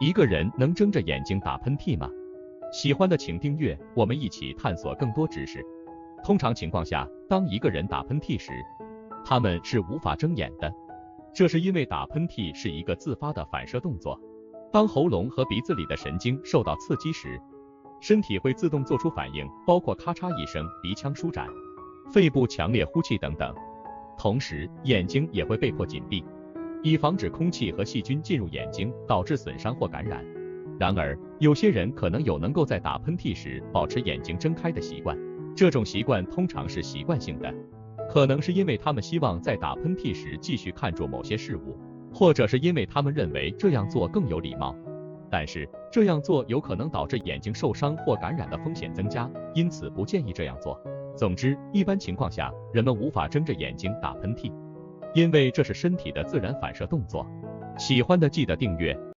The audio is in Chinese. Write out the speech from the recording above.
一个人能睁着眼睛打喷嚏吗？喜欢的请订阅，我们一起探索更多知识。通常情况下，当一个人打喷嚏时，他们是无法睁眼的，这是因为打喷嚏是一个自发的反射动作。当喉咙和鼻子里的神经受到刺激时，身体会自动做出反应，包括咔嚓一声鼻腔舒展、肺部强烈呼气等等。同时，眼睛也会被迫紧闭，以防止空气和细菌进入眼睛，导致损伤或感染。然而，有些人可能有能够在打喷嚏时保持眼睛睁开的习惯，这种习惯通常是习惯性的，可能是因为他们希望在打喷嚏时继续看住某些事物，或者是因为他们认为这样做更有礼貌。但是，这样做有可能导致眼睛受伤或感染的风险增加，因此不建议这样做。总之，一般情况下，人们无法睁着眼睛打喷嚏，因为这是身体的自然反射动作。喜欢的记得订阅。